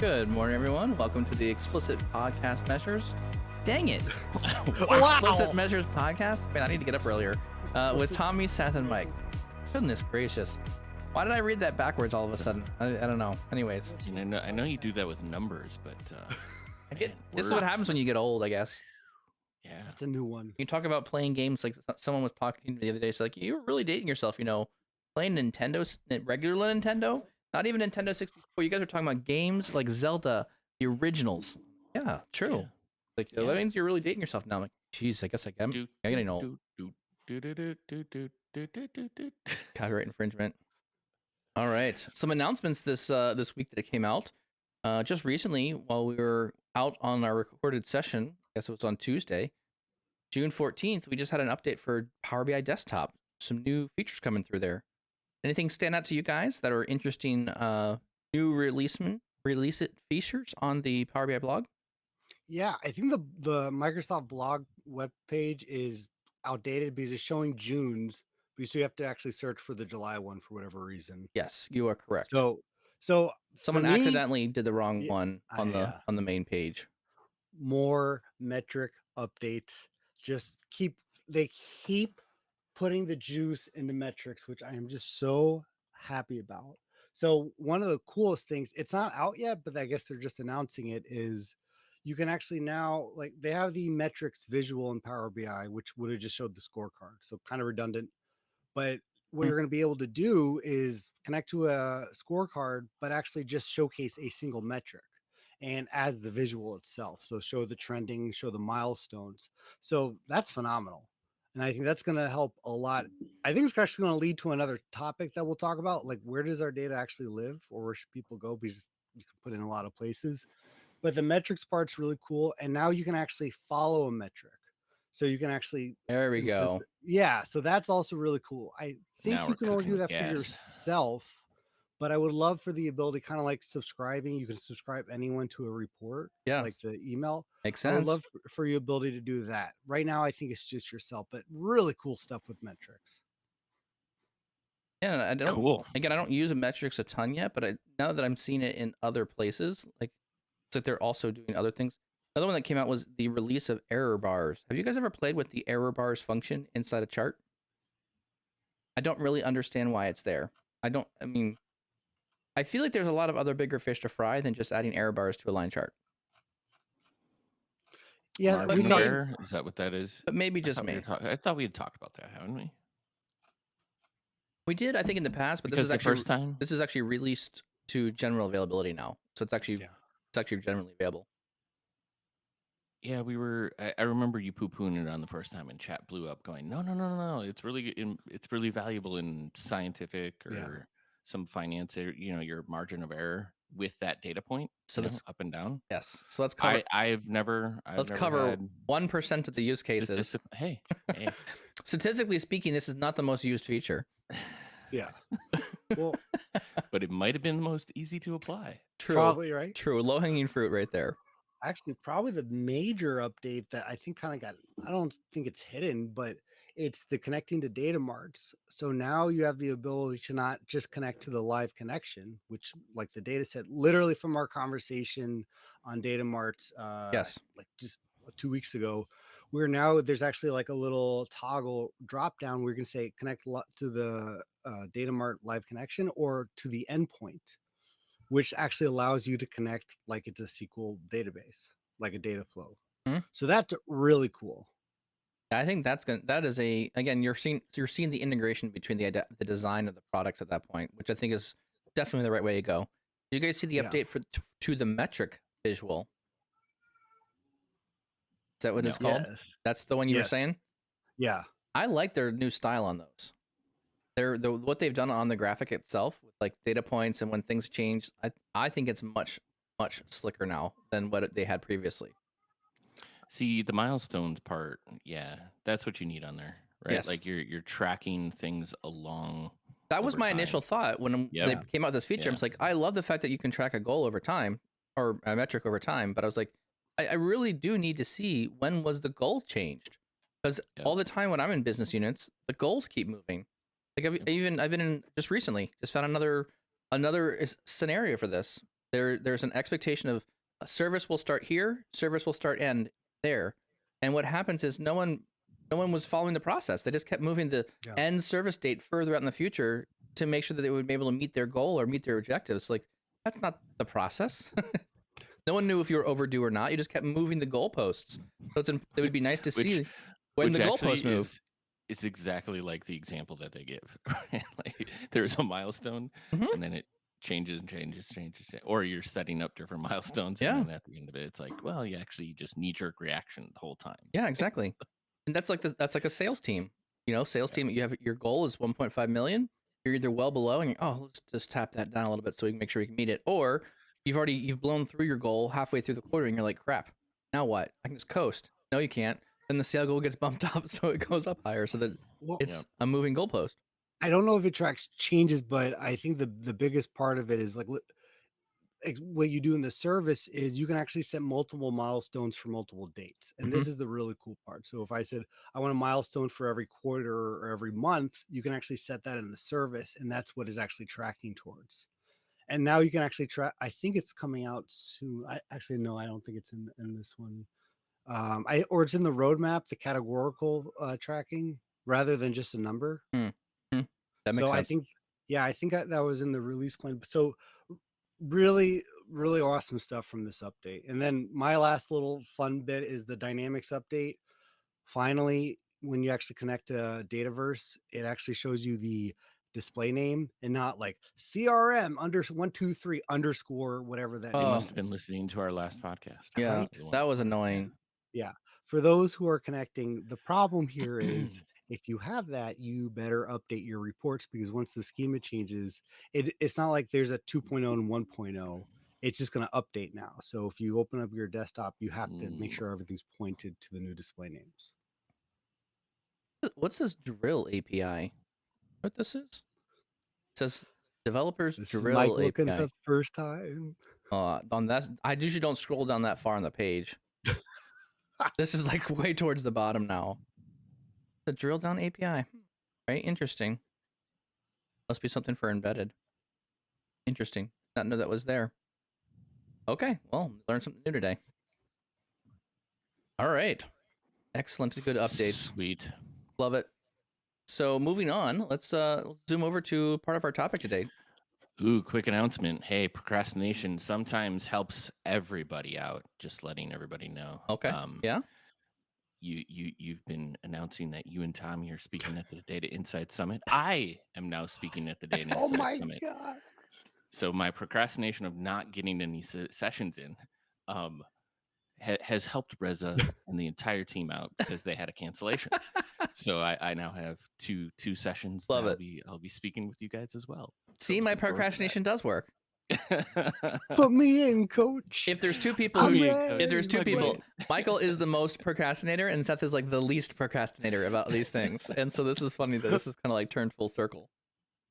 Good morning, everyone. Welcome to the Explicit Podcast Measures. Dang it. Wow. Explicit Measures Podcast? Man, I need to get up earlier. With Tommy, Seth, and Mike. Goodness gracious. Why did I read that backwards all of a sudden? I don't know. Anyways. I know you do that with numbers, but This is what happens when you get old, I guess. Yeah. That's a new one. You talk about playing games like someone was talking to me the other day. It's like, you're really dating yourself, playing Nintendo, regular Nintendo, not even Nintendo 64. You guys are talking about games like Zelda, the originals. Yeah, true. Yeah. Like, that means you're really dating yourself now. I'm like, geez, I guess I'm getting old. Copyright infringement. All right. Some announcements this week that came out. Just recently, while we were out on our recorded session, I guess it was on Tuesday, June 14th, we just had an update for Power BI Desktop. Some new features coming through there. Anything stand out to you guys that are interesting new release features on the Power BI blog? Yeah, I think the Microsoft blog webpage is outdated because it's showing June's, but you have to actually search for the July one for whatever reason. Yes, you are correct. So someone accidentally did the wrong one on the main page. More metric updates. They keep putting the juice into metrics, which I am just so happy about. So one of the coolest things, it's not out yet, but I guess they're just announcing it, is you can actually now, like, they have the metrics visual in Power BI, which would have just showed the scorecard. So kind of redundant. But what you're going to be able to do is connect to a scorecard, but actually just showcase a single metric and as the visual itself. So show the trending, show the milestones. So that's phenomenal. And I think that's going to help a lot. I think it's actually going to lead to another topic that we'll talk about, like, where does our data actually live, or where should people go? Because you can put in a lot of places. But the metrics part's really cool. And now you can actually follow a metric. So you can actually... There we go. Yeah, so that's also really cool. I think Now you can only do that gas. for yourself, but I would love for the ability, kind of like subscribing. You can subscribe anyone to a report, like the email. Makes sense. I would love for your ability to do that. Right now, I think it's just yourself, but really cool stuff with metrics. Yeah, I don't. Cool. Again, I don't use metrics a ton yet, but now that I'm seeing it in other places, like, it's like they're also doing other things. Another one that came out was the release of error bars. Have you guys ever played with the error bars function inside a chart? I don't really understand why it's there. I feel like there's a lot of other bigger fish to fry than just adding error bars to a line chart. Yeah, is that what that is? But maybe just me. I thought we had talked about that, haven't we? We did, I think, in the past, but this is actually first time. This is actually released to general availability now, so it's actually generally available. Yeah, we were. I remember you poo-pooing it on the first time, and chat blew up, going, "No! It's really valuable in scientific or some finance. Your margin of error with that data point, so up and down." Yes. So let's cover. Let's cover 1% of the use cases. Hey. Statistically speaking, this is not the most used feature. Yeah. Well, but it might have been the most easy to apply. True. Probably, right? True. Low-hanging fruit right there. Actually, probably the major update that I think kind of I don't think it's hidden, but it's the connecting to data marts. So now you have the ability to not just connect to the live connection, which, like the data set, literally from our conversation on data marts, like just 2 weeks ago, there's actually like a little toggle drop down where you can say connect to the data mart live connection or to the endpoint, which actually allows you to connect like it's a SQL database, like a data flow. So that's really cool. I think again, you're seeing the integration between the design of the products at that point, which I think is definitely the right way to go. Did you guys see the update to the metric visual? Is that what it's called? Yes. That's the one you were saying? Yeah. I like their new style on those. What they've done on the graphic itself, with like data points and when things change, I think it's much slicker now than what they had previously. See, the milestones part, that's what you need on there, right? Yes. Like you're tracking things along. That was my initial thought when they came out with this feature. I was like, I love the fact that you can track a goal over time or a metric over time, but I was like, I really do need to see when was the goal changed, because all the time when I'm in business units, the goals keep moving. Like I've been in just recently, just found another scenario for this. There's an expectation of a service will start here, service will start end there, and what happens is no one was following the process. They just kept moving the Yeah. end service date further out in the future to make sure that they would be able to meet their goal or meet their objectives. Like that's not the process. No one knew if you were overdue or not. You just kept moving the goalposts. So it would be nice to see when which the actually goalposts move. is exactly like the example that they give. Right? Like there's a milestone, Mhm. and then it changes and changes, or you're setting up different milestones, Yeah. and then at the end of it, it's like, well, you actually just knee-jerk reaction the whole time. Yeah, exactly. And that's like a sales team. You know, sales team. You have your goal is 1.5 million. You're either well below, and let's just tap that down a little bit so we can make sure we can meet it, or you've blown through your goal halfway through the quarter, and you're like, crap. Now what? I can just coast. No, you can't. Then the sale goal gets bumped up, so it goes up higher, so that Well, it's a moving goalpost. I don't know if it tracks changes, but I think the biggest part of it is like what you do in the service is you can actually set multiple milestones for multiple dates. And this is the really cool part. So if I said I want a milestone for every quarter or every month, you can actually set that in the service, and that's what is actually tracking towards. And now you can actually track. I think it's coming out soon. I actually no, I don't think it's in this one. Or it's in the roadmap, the categorical tracking rather than just a number. That makes So sense. I think, yeah, I think that was in the release plan. So really, really awesome stuff from this update. And then my last little fun bit is the dynamics update. Finally, when you actually connect to Dataverse, it actually shows you the display name and not like CRM under 123 underscore whatever that They name must have been is. listening to our last podcast. Yeah, Right? that was annoying. Yeah. For those who are connecting, the problem here is if you have that, you better update your reports, because once the schema changes, it's not like there's a 2.0 and 1.0. It's just going to update now. So if you open up your desktop, you have to make sure everything's pointed to the new display names. What's this drill API? What this is? It says developers This is drill Mike API. looking for the first time. On that, I usually don't scroll down that far on the page. This is like way towards the bottom now. The drill down API, right? Interesting. Must be something for embedded. Interesting. Not know that was there. Okay, well, learned something new today. All right, excellent, good updates. Sweet, love it. So moving on, let's zoom over to part of our topic today. Ooh, quick announcement. Hey, procrastination sometimes helps everybody out. Just letting everybody know. Okay. Yeah. You've been announcing that you and Tommy are speaking at the Data Insight Summit. I am now speaking at the Data Insight Summit. God. So my procrastination of not getting any sessions in has helped Reza and the entire team out because they had a cancellation. So I now have two sessions. Love it. I'll be speaking with you guys as well. See, my procrastination does work. Put me in, coach. If there's two people, Michael is the most procrastinator, and Seth is like the least procrastinator about these things. And so this is funny that this is kind of like turned full circle.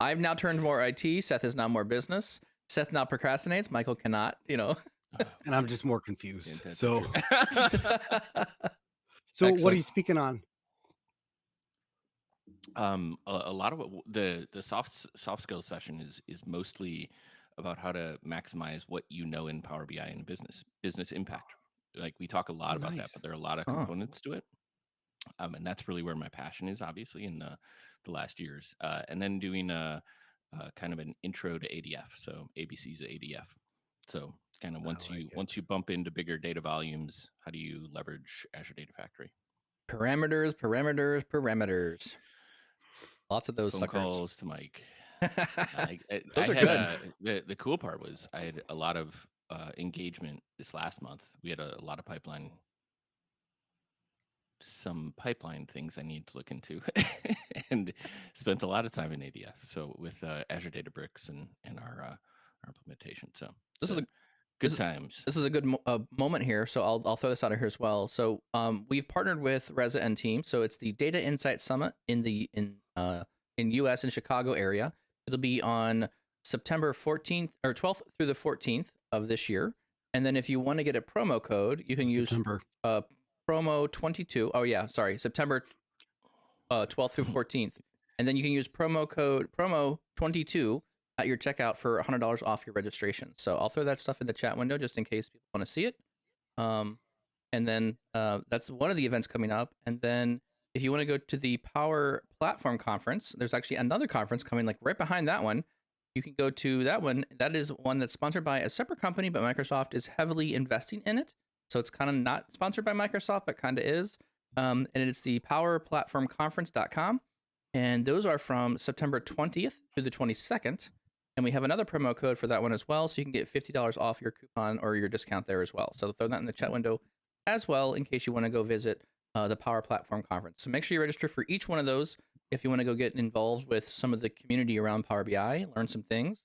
I've now turned more IT. Seth is now more business. Seth now procrastinates. Michael cannot. And I'm just more confused. Yeah, So Excellent. What are you speaking on? A lot of the soft skills session is mostly about how to maximize what you know in Power BI and business impact. Like we talk a lot about that, but there are a lot of components to it. And that's really where my passion is, obviously, in the last years. And then doing a kind of an intro to ADF, so ABC's ADF. So kind of once you bump into bigger data volumes, how do you leverage Azure Data Factory? Parameters. Lots of those Phone suckers. calls to Mike. Those are good. The cool part was I had a lot of engagement this last month. We had a lot of some pipeline things I need to look into, and spent a lot of time in ADF. So with Azure Databricks and our implementation. So this is good times. This is a good moment here, so I'll throw this out of here as well. So we've partnered with Reza and team. So it's the Data Insight Summit in US in Chicago area. It'll be on September 14th or 12th through the 14th of this year. And then if you want to get a promo code, you can use promo 22. Oh yeah, sorry, September 12th through 14th. And then you can use promo 22 at your checkout for $100 off your registration. So I'll throw that stuff in the chat window just in case people want to see it. And then that's one of the events coming up. And then if you want to go to the Power Platform Conference, there's actually another conference coming like right behind that one. You can go to that one. That is one that's sponsored by a separate company, but Microsoft is heavily investing in it. So it's kind of not sponsored by Microsoft, but kind of is. And it's the powerplatformconference.com. And those are from September 20th to the 22nd. And we have another promo code for that one as well. So you can get $50 off your coupon or your discount there as well. So throw that in the chat window as well in case you want to go visit the Power Platform Conference. So make sure you register for each one of those if you want to go get involved with some of the community around Power BI, learn some things.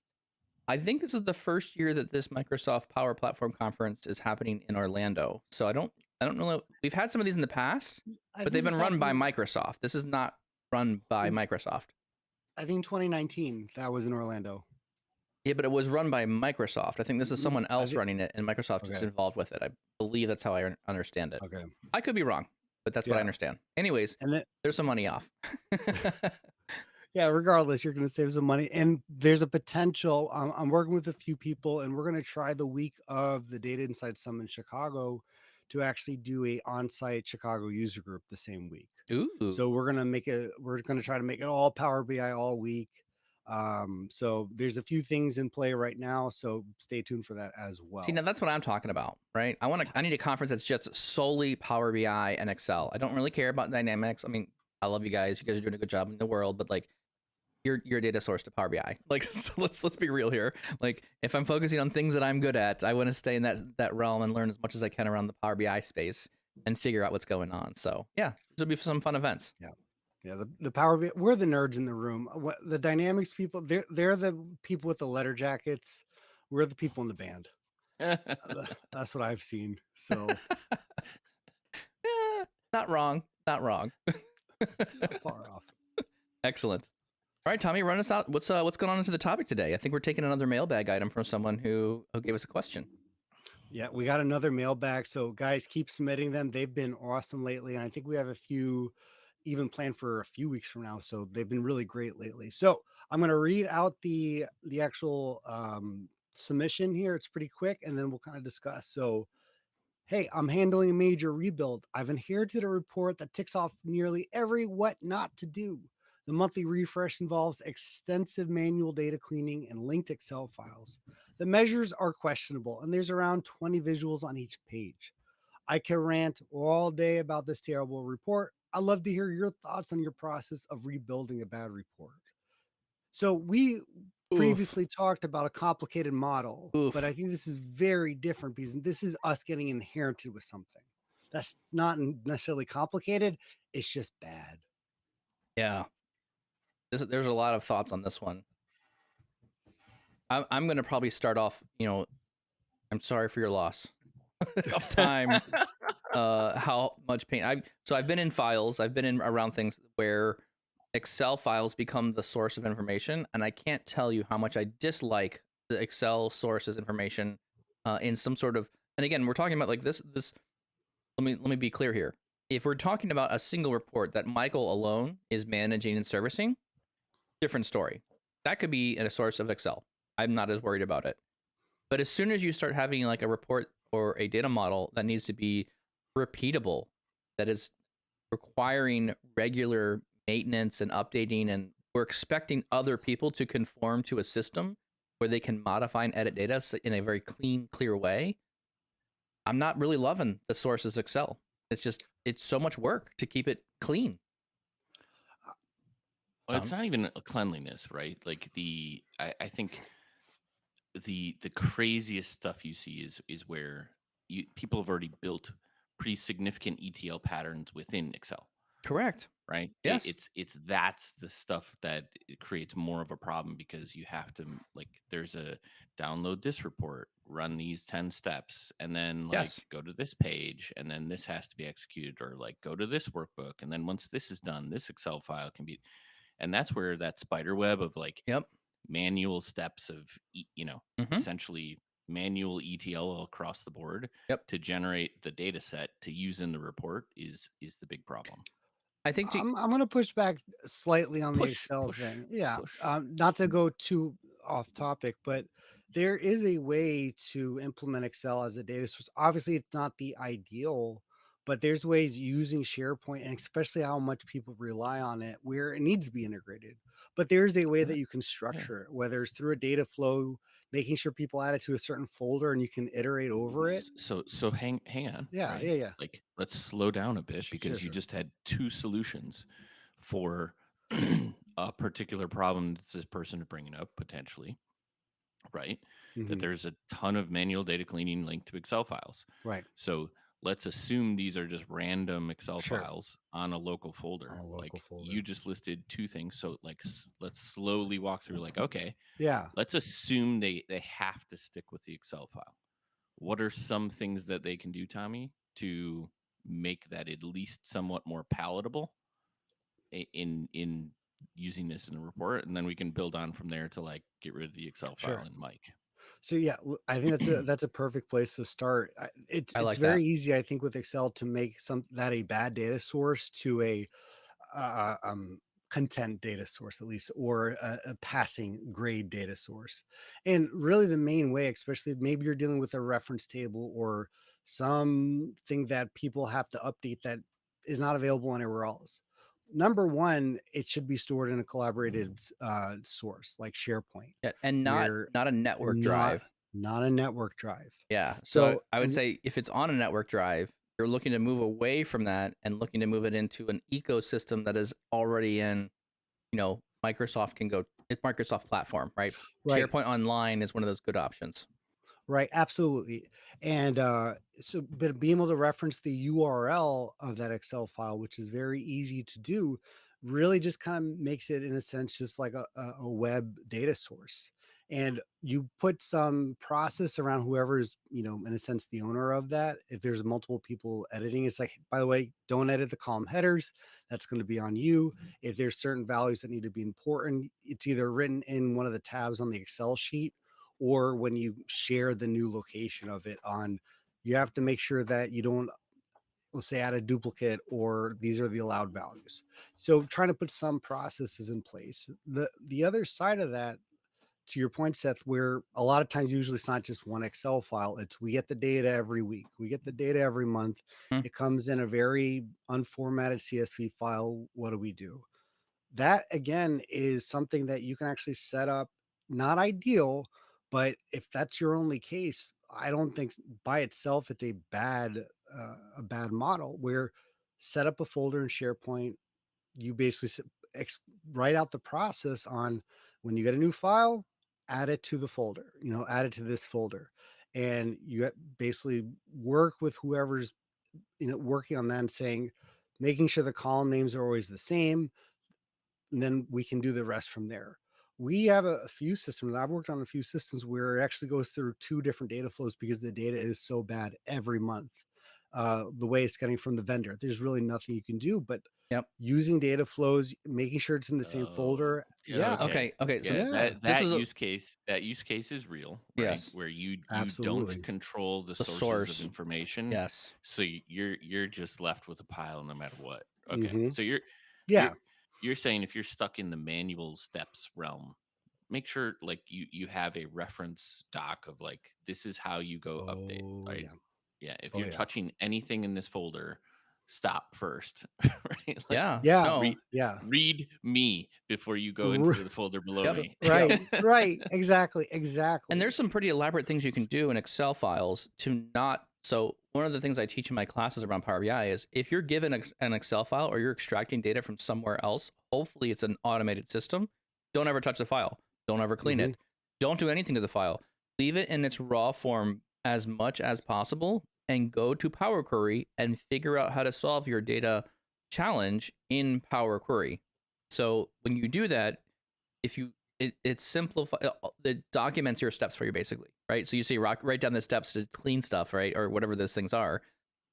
I think this is the first year that this Microsoft Power Platform Conference is happening in Orlando. So I don't know. We've had some of these in the past, but they've been run by Microsoft. This is not run by Microsoft. I think 2019 that was in Orlando. Yeah, but it was run by Microsoft. I think this is someone else running it, and Microsoft is involved with it. I believe that's how I understand it. Okay. I could be wrong, but that's what I understand. Anyways, and there's some money off. Yeah, regardless, you're going to save some money. And there's a potential. I'm working with a few people, and we're going to try the week of the Data Insight Summit in Chicago to actually do a on-site Chicago user group the same week. Ooh. So we're going to try to make it all Power BI all week. So there's a few things in play right now, so stay tuned for that as well. See, now that's what I'm talking about, right? I need a conference that's just solely Power BI and Excel. I don't really care about Dynamics. I mean, I love you guys. You guys are doing a good job in the world, but like you're a data source to Power BI. Like, so let's be real here. Like, if I'm focusing on things that I'm good at, I want to stay in that realm and learn as much as I can around the Power BI space and figure out what's going on. So yeah, this will be some fun events. Yeah, the Power BI, we're the nerds in the room. The Dynamics people, they're the people with the letter jackets. We're the people in the band. That's what I've seen. So not wrong. Not far off. Excellent. All right, Tommy, run us out. What's going on into the topic today? I think we're taking another mailbag item from someone who gave us a question. Yeah, we got another mailbag. So guys, keep submitting them. They've been awesome lately. And I think we have a few even planned for a few weeks from now. So they've been really great lately. So I'm going to read out the actual submission here. It's pretty quick, and then we'll kind of discuss. So, hey, I'm handling a major rebuild. I've inherited a report that ticks off nearly every what not to do. The monthly refresh involves extensive manual data cleaning and linked Excel files. The measures are questionable, and there's around 20 visuals on each page. I can rant all day about this terrible report. I'd love to hear your thoughts on your process of rebuilding a bad report. So we previously talked about a complicated model, but I think this is very different because this is us getting inherited with something. That's not necessarily complicated. It's just bad. Yeah. There's a lot of thoughts on this one. I'm going to probably start off, I'm sorry for your loss of time. How much pain I've been in files. I've been in around things where Excel files become the source of information, and I can't tell you how much I dislike the Excel sources information in some sort of. And again, we're talking about like this. Let me be clear here. If we're talking about a single report that Michael alone is managing and servicing, different story. That could be in a source of Excel. I'm not as worried about it. But as soon as you start having like a report or a data model that needs to be repeatable, that is requiring regular maintenance and updating, and we're expecting other people to conform to a system where they can modify and edit data in a very clean, clear way, I'm not really loving the sources Excel. It's so much work to keep it clean. Well, it's not even a cleanliness, right? Like I think the craziest stuff you see is where people have already built pretty significant ETL patterns within Excel. Correct. Right? Yes. That's the stuff that it creates more of a problem, because you have to, like, there's a download this report, run these 10 steps, and then like go to this page, and then this has to be executed, or like go to this workbook, and then once this is done, this Excel file can be, and that's where that spider web of like manual steps of essentially manual ETL across the board to generate the data set to use in the report is the big problem. I think I'm going to push back slightly on the Excel thing. Yeah. Not to go too off topic, but there is a way to implement Excel as a data source. Obviously, it's not the ideal, but there's ways using SharePoint, and especially how much people rely on it, where it needs to be integrated. But there's a way that you can Yeah. structure it, whether it's through a data flow, making sure people add it to a certain folder and you can iterate over it. So hang on, Yeah, right? yeah, yeah. Like let's slow down a bit Sure, because you sure. just had two solutions for a particular problem that this person is bringing up potentially, right? That Hmm. there's a ton of manual data cleaning linked to Excel files. Right. So let's assume these are just random Excel Sure. files on a local On folder. a local Like folder. you just listed two things. So like let's slowly walk through like, okay, Yeah. let's assume they have to stick with the Excel file. What are some things that they can do, Tommy, to make that at least somewhat more palatable in using this in a report? And then we can build on from there to like get rid of the Excel file Sure. in Mike. So yeah, I think that's a perfect place to start. I It's like that. very easy, I think, with Excel to make a bad data source to a uh, um, content data source, at least, or a passing grade data source. And really, the main way, especially maybe you're dealing with a reference table or something that people have to update that is not available anywhere else. Number one, it should be stored in a collaborated source like SharePoint, Yeah, and where not a network not drive. not a network drive. Yeah. So So, I would and say if it's on a network drive, you're looking to move away from that and looking to move it into an ecosystem that is already in, Microsoft can go, it's Microsoft platform, right? right, SharePoint Online is one of those good options. right, absolutely. And but being able to reference the URL of that Excel file, which is very easy to do, really just kind of makes it, in a sense, just like a web data source. And you put some process around whoever's, in a sense, the owner of that. If there's multiple people editing, it's like, by the way, don't edit the column headers. That's going to be on you. If there's certain values that need to be important, it's either written in one of the tabs on the Excel sheet, or when you share the new location of it on, you have to make sure that you don't, let's say, add a duplicate, or these are the allowed values. So trying to put some processes in place. The other side of that, to your point, Seth, where a lot of times usually it's not just one Excel file, it's we get the data every week, we get the data every month, Hmm. it comes in a very unformatted CSV file. What do we do? That again is something that you can actually set up. Not ideal, but if that's your only case, I don't think by itself it's a bad model. Where set up a folder in SharePoint, you basically write out the process on, when you get a new file, add it to the folder, add it to this folder, and you basically work with whoever's working on that and saying, making sure the column names are always the same, and then we can do the rest from there. We have a few systems. I've worked on a few systems where it actually goes through two different data flows because the data is so bad every month. The way it's getting from the vendor, there's really nothing you can do but Yep. using data flows, making sure it's in the same Oh, folder. yeah, Yeah, okay. Okay. So Yeah, yeah, this that is that use case is real, right? yes, Where you don't absolutely. control the the sources of source. information, Yes. so you're just left with a pile no matter what. Okay, Hmm. so you're Yeah. you're saying if you're stuck in the manual steps realm, make sure like you have a reference doc of like this is how you go update, Oh right? yeah. Yeah, if Oh you're yeah. touching anything in this folder, stop first, right? Like Yeah. Yeah. No. read Yeah. read me before you go into R- the folder below Yep. me. Yep. right. Right. Exactly. And Exactly. there's some pretty elaborate things you can do in Excel files to not. So one of the things I teach in my classes around Power BI is if you're given an Excel file or you're extracting data from somewhere else, hopefully it's an automated system. Don't ever touch the file. Don't ever clean Hmm. it. Don't do anything to the file. Leave it in its raw form as much as possible and go to Power Query and figure out how to solve your data challenge in Power Query. So when you do that, if you it simplify it documents your steps for you basically, right? So you say write down the steps to clean stuff, right, or whatever those things are.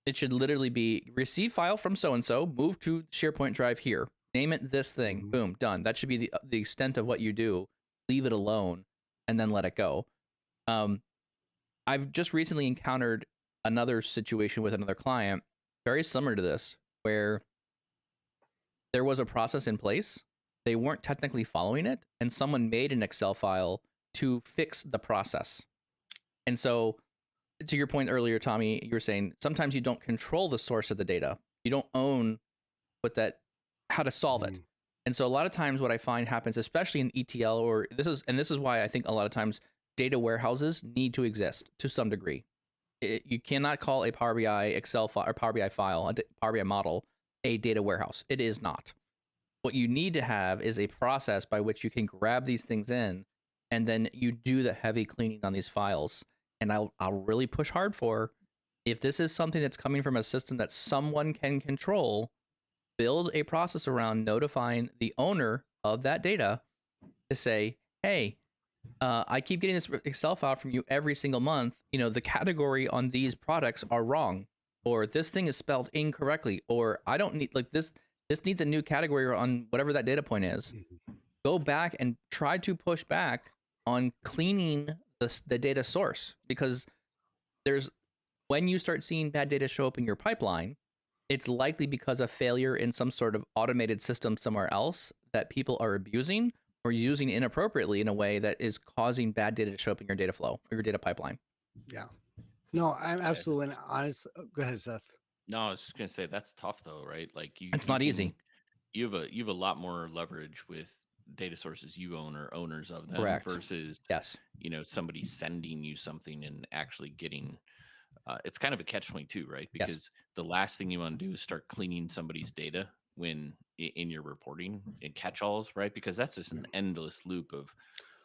It should literally be receive file from so and so, move to SharePoint drive here, name it this thing, Hmm. boom, done. That should be the extent of what you do. Leave it alone, and then let it go. Um, I've just recently encountered another situation with another client, very similar to this, where there was a process in place. They weren't technically following it, and someone made an Excel file to fix the process. And so, to your point earlier, Tommy, you were saying sometimes you don't control the source of the data. You don't own how to solve it. And so a lot of times what I find happens, especially in ETL, or this is why I think a lot of times data warehouses need to exist to some degree. You cannot call a Power BI Excel file or Power BI file, Power BI model, a data warehouse. It is not. What you need to have is a process by which you can grab these things in, and then you do the heavy cleaning on these files. And I'll really push hard for, if this is something that's coming from a system that someone can control, build a process around notifying the owner of that data to say, hey, I keep getting this Excel file from you every single month. The category on these products are wrong, or this thing is spelled incorrectly, or I don't need this needs a new category on whatever that data point is. Go back and try to push back on cleaning the data source, because when you start seeing bad data show up in your pipeline, it's likely because of failure in some sort of automated system somewhere else that people are abusing or using inappropriately in a way that is causing bad data to show up in your data flow or your data pipeline. Yeah. No, I'm absolutely honest. Go ahead, Seth. No, I was just gonna say that's tough though, right? Like It's not easy. You have a lot more leverage with data sources you own or owners of them. Correct. Versus Yes. somebody sending you something and actually getting. It's kind of a catch-22, right? Yes. Because the last thing you want to do is start cleaning somebody's data when in your reporting and catch-alls, right? Because that's just an endless loop of,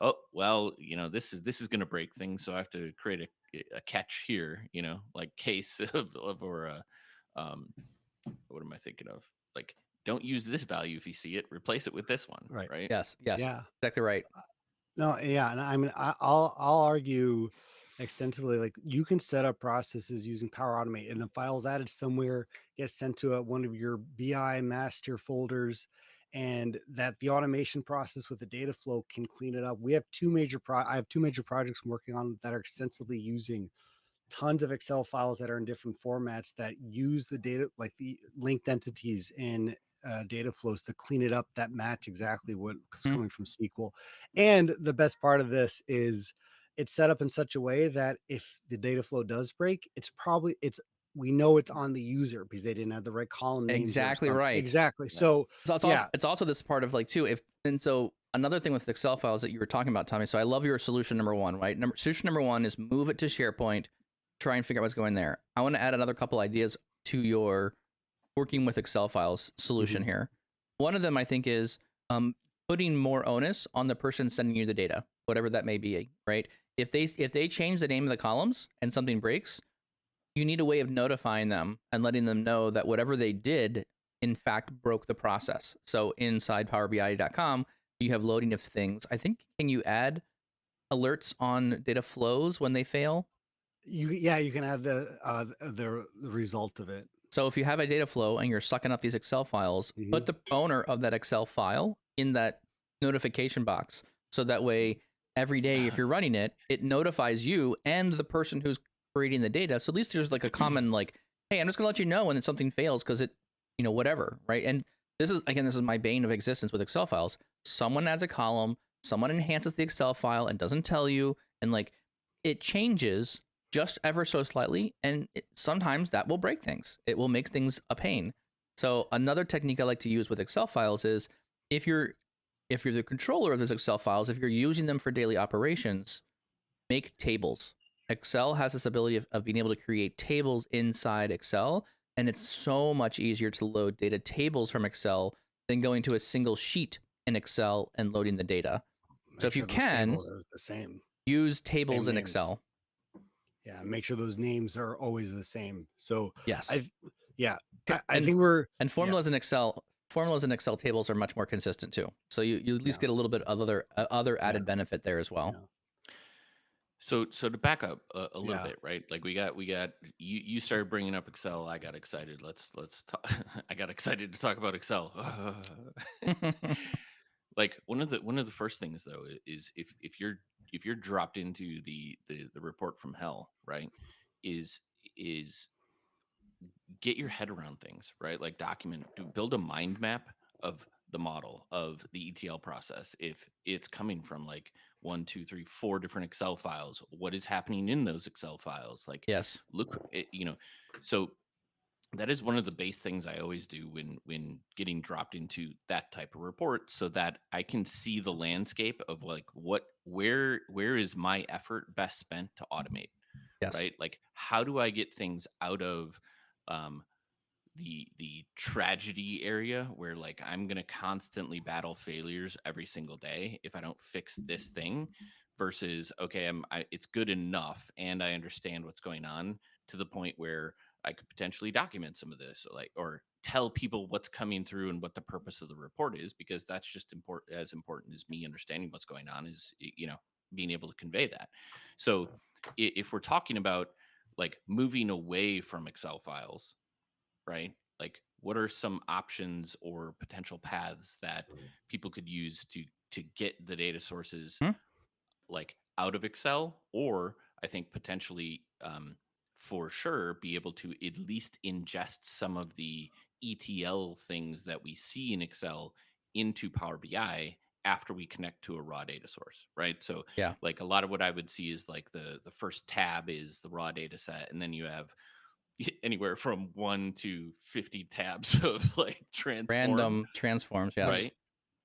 oh well, this is going to break things, so I have to create a catch here, like case of or what am I thinking of? Like, don't use this value if you see it, replace it with this one, right? Yes. Yeah. Exactly right. No, yeah, and I mean, I'll argue extensively. Like, you can set up processes using Power Automate, and the files added somewhere get sent to one of your BI master folders, and that the automation process with the data flow can clean it up. We have I have two major projects I'm working on that are extensively using tons of Excel files that are in different formats that use the data, like the linked entities in data flows, to clean it up that match exactly what's coming from SQL. And the best part of this is it's set up in such a way that if the data flow does break, we know it's on the user because they didn't have the right column names. Exactly right. Exactly. Yeah. So it's also this part of so another thing with Excel files that you were talking about, Tommy. So I love your solution number one, right? Solution number one is move it to SharePoint, try and figure out what's going there. I want to add another couple ideas to your working with Excel files solution here. One of them, I think, is putting more onus on the person sending you the data, whatever that may be, right? If they change the name of the columns and something breaks, you need a way of notifying them and letting them know that whatever they did, in fact, broke the process. So inside PowerBI.com, you have loading of things. I think, can you add alerts on data flows when they fail? You can have the result of it. So if you have a data flow and you're sucking up these Excel files, put the owner of that Excel file in that notification box. So that way, every day, if you're running it, it notifies you and the person who's creating the data. So at least there's like a common, hey, I'm just gonna let you know when something fails because it, whatever, right? And this is my bane of existence with Excel files. Someone adds a column, someone enhances the Excel file and doesn't tell you, and it changes just ever so slightly, and sometimes that will break things. It will make things a pain. So another technique I like to use with Excel files is if you're the controller of those Excel files, if you're using them for daily operations, make tables. Excel has this ability of being able to create tables inside Excel, and it's so much easier to load data tables from Excel than going to a single sheet in Excel and loading the data. So if you can, the same. Use tables in Excel. Yeah, make sure those names are always the same. So yes, I think we're formulas in Excel. Formulas in Excel tables are much more consistent too. So you at least get a little bit of other added benefit there as well. Yeah. So to back up a little bit, right? Like we got you started bringing up Excel. I got excited. Let's talk. I got excited to talk about Excel. Like one of the first things though is if you're dropped into the report from hell, right? Is get your head around things, right? Like build a mind map of the model of the ETL process. If it's coming from like, 1, 2, 3, 4 different Excel files. What is happening in those Excel files? Like, Yes. look, so that is one of the base things I always do when getting dropped into that type of report, so that I can see the landscape of like where is my effort best spent to automate, Yes. right? Like, how do I get things out of um, the tragedy area where like I'm going to constantly battle failures every single day if I don't fix this thing, versus okay, it's good enough and I understand what's going on to the point where I could potentially document some of this, like, or tell people what's coming through and what the purpose of the report is, because that's just important as me understanding what's going on is being able to convey that. So if we're talking about like moving away from Excel files, right? Like, what are some options or potential paths that people could use to get the data sources Hmm? like out of Excel, or I think potentially for sure be able to at least ingest some of the ETL things that we see in Excel into Power BI after we connect to a raw data source, right? So Yeah. like a lot of what I would see is like the first tab is the raw data set, and then you have anywhere from 1 to 50 tabs of like transform, Random transforms. Yes. right?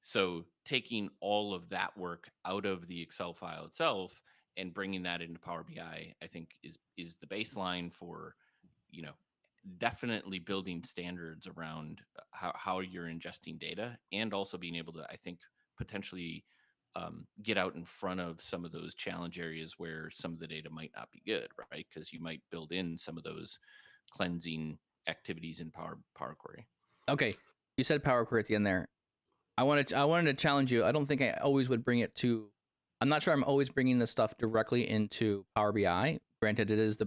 So taking all of that work out of the Excel file itself and bringing that into Power BI, I think is the baseline for, you know, definitely building standards around how you're ingesting data, and also being able to, I think, potentially get out in front of some of those challenge areas where some of the data might not be good, right? Because you might build in some of those cleansing activities in Power Query. Okay. You said Power Query at the end there. I wanted to challenge you. I don't think I always would bring it to. I'm not sure I'm always bringing this stuff directly into Power BI. Granted, it is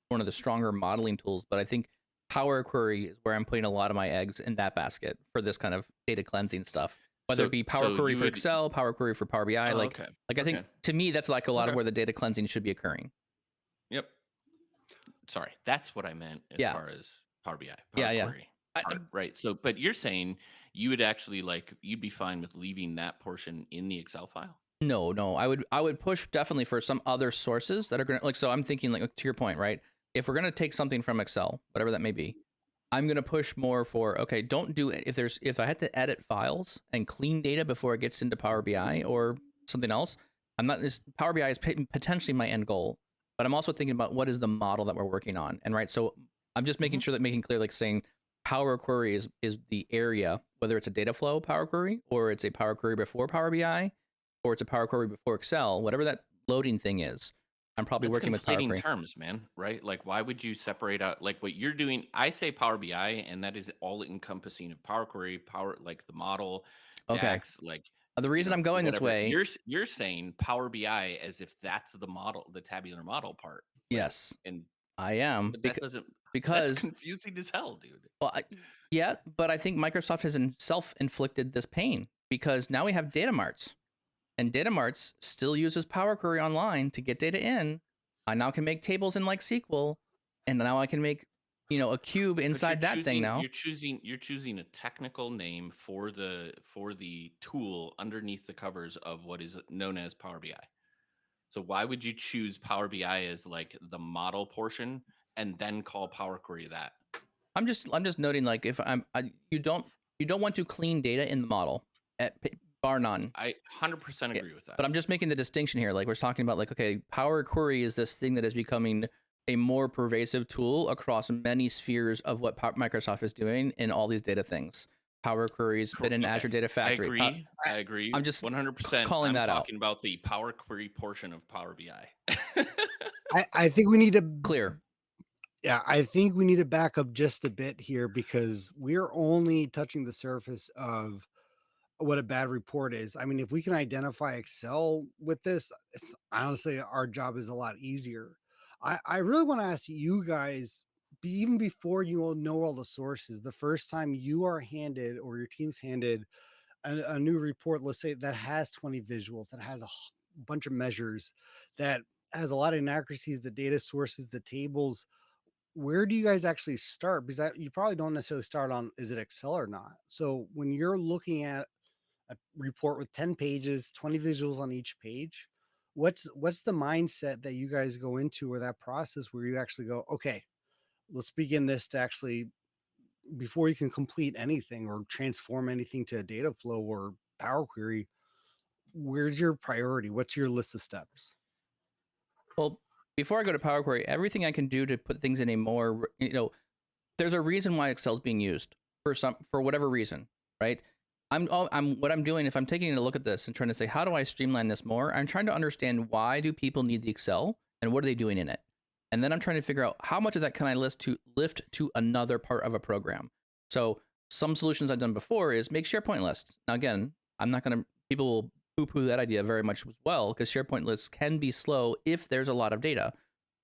one of the stronger modeling tools, but I think Power Query is where I'm putting a lot of my eggs in that basket for this kind of data cleansing stuff. Whether it be Power Query you for would, Excel, Power Query for Power BI, oh, like okay, I think to me that's like a lot of Okay. where the data cleansing should be occurring. Yep. Sorry, that's what I meant as Yeah. far as Power BI, Power Yeah. Query. Right. So, but you're saying you would actually you'd be fine with leaving that portion in the Excel file? No. I would push definitely for some other sources that are gonna so I'm thinking like to your point, right? If we're gonna take something from Excel, whatever that may be, I'm gonna push more for okay, don't do it if I had to edit files and clean data before it gets into Power BI or something else. I'm not this Power BI is potentially my end goal, but I'm also thinking about what is the model that we're working on, and right. So I'm just making making clear, like saying Power Query is the area, whether it's a data flow Power Query or it's a Power Query before Power BI or it's a Power Query before Excel, whatever that loading thing is. I'm probably working with Power Query. Terms, man, right? Like, why would you separate out like what you're doing? I say Power BI, and that is all encompassing of Power Query, like the model, Okay. DAX, like The reason I'm going this way, you're saying Power BI as if that's the model, the tabular model part. Yes, and I am. but that doesn't, because that's confusing as hell, dude. Well, yeah, but I think Microsoft has self-inflicted this pain because now we have data marts, and data marts still uses Power Query Online to get data in. I now can make tables in like SQL, and now I can make a cube inside that thing. Now You're choosing a technical name for the tool underneath the covers of what is known as Power BI. So why would you choose Power BI as like the model portion and then call Power Query that? I'm just noting, like, if you don't want to clean data in the model, bar none. I 100% agree with that. But I'm just making the distinction here. Like, we're talking about, like, okay, Power Query is this thing that is becoming a more pervasive tool across many spheres of what Microsoft is doing in all these data things. Power Query's been in Azure Data Factory. I agree. I'm just 100% calling that out. Talking about the Power Query portion of Power BI. I think we need to clear. Yeah, I think we need to back up just a bit here because we're only touching the surface of what a bad report is. I mean, if we can identify Excel with this, it's honestly our job is a lot easier. I really want to ask you guys, even before you all know all the sources, the first time you are handed or your team's handed a new report, let's say that has 20 visuals, that has a bunch of measures, that has a lot of inaccuracies, the data sources, the tables, where do you guys actually start? Because you probably don't necessarily start on, is it Excel or not? So when you're looking at a report with 10 pages, 20 visuals on each page, what's the mindset that you guys go into, or that process where you actually go, okay, let's begin this to actually, before you can complete anything or transform anything to a data flow or Power Query, where's your priority? What's your list of steps? Well, before I go to Power Query, everything I can do to put things in a more, there's a reason why Excel's being used for whatever reason, right? What I'm doing, if I'm taking a look at this and trying to say, how do I streamline this more? I'm trying to understand, why do people need the Excel and what are they doing in it? And then I'm trying to figure out how much of that can I lift to another part of a program. So some solutions I've done before is make SharePoint lists. Now, again, I'm not going to, people will poo-poo that idea very much as well, because SharePoint lists can be slow if there's a lot of data.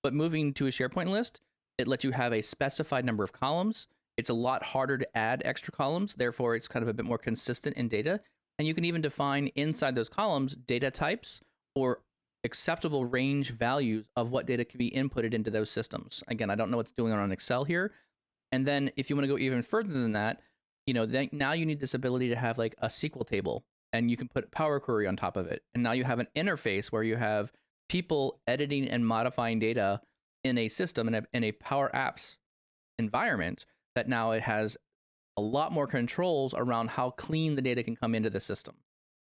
But moving to a SharePoint list, it lets you have a specified number of columns. It's a lot harder to add extra columns. Therefore, it's kind of a bit more consistent in data. And you can even define inside those columns data types or acceptable range values of what data can be inputted into those systems. Again, I don't know what's doing on Excel here. And then if you want to go even further than that, then now you need this ability to have like a SQL table, and you can put Power Query on top of it. And now you have an interface where you have people editing and modifying data in a system, in a Power Apps environment, that now it has a lot more controls around how clean the data can come into the system.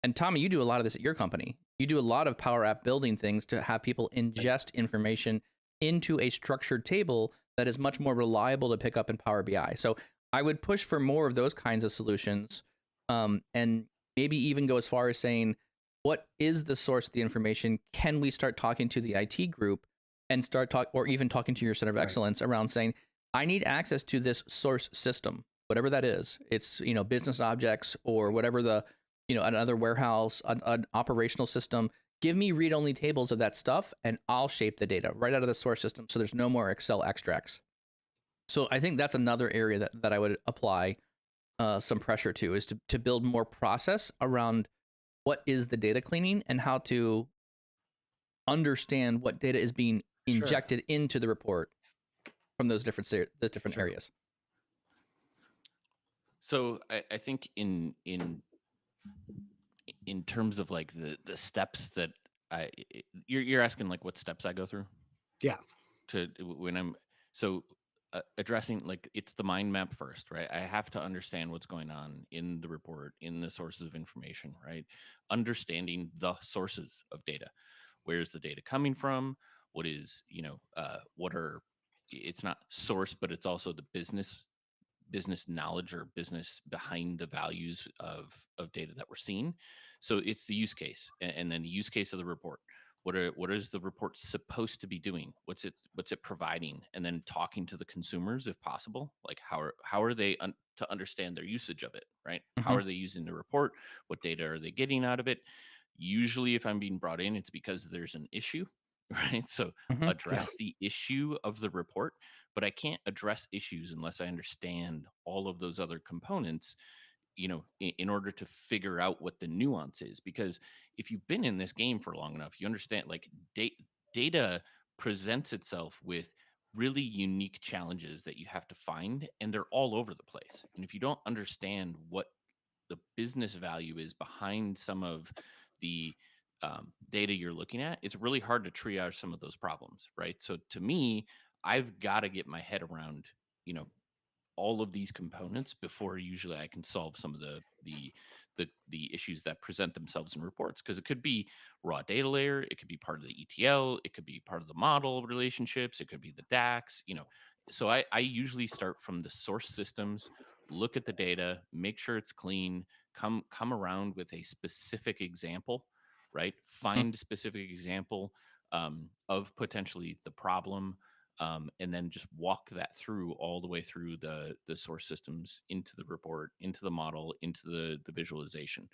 And Tommy, you do a lot of this at your company. You do a lot of Power App building things to have people ingest information into a structured table that is much more reliable to pick up in Power BI. So I would push for more of those kinds of solutions, and maybe even go as far as saying, what is the source of the information? Can we start talking to the IT group and or even talking to your center of excellence around saying, I need access to this source system, whatever that is. It's, business objects or whatever another warehouse, an operational system. Give me read-only tables of that stuff, and I'll shape the data right out of the source system, so there's no more Excel extracts. So I think that's another area that I would apply some pressure to, is to build more process around what is the data cleaning and how to understand what data is being injected into the report from those different areas. So I think in terms of like the steps that you're asking, like, what steps I go through Yeah. to when I'm addressing, like, it's the mind map first, right? I have to understand what's going on in the report, in the sources of information, right? Understanding the sources of data. Where's the data coming from? What is, what are, it's not source, but it's also the business knowledge or business behind the values of data that we're seeing. So it's the use case, and then the use case of the report. What is the report supposed to be doing? What's it providing? And then talking to the consumers if possible, like how are they to understand their usage of it, right? How are they using the report? What data are they getting out of it? Usually, if I'm being brought in, it's because there's an issue, right? So address the issue of the report, but I can't address issues unless I understand all of those other components, in order to figure out what the nuance is. Because if you've been in this game for long enough, you understand, like, data presents itself with really unique challenges that you have to find, and they're all over the place. And if you don't understand what the business value is behind some of the data you're looking at, it's really hard to triage some of those problems, right? So to me, I've got to get my head around, you know, all of these components before usually I can solve some of the issues that present themselves in reports. Because it could be raw data layer, it could be part of the ETL, it could be part of the model relationships, it could be the DAX, So I usually start from the source systems, look at the data, make sure it's clean, come around with a specific example, right? Find a specific example of potentially the problem, and then just walk that through all the way through the source systems, into the report, into the model, into the visualization.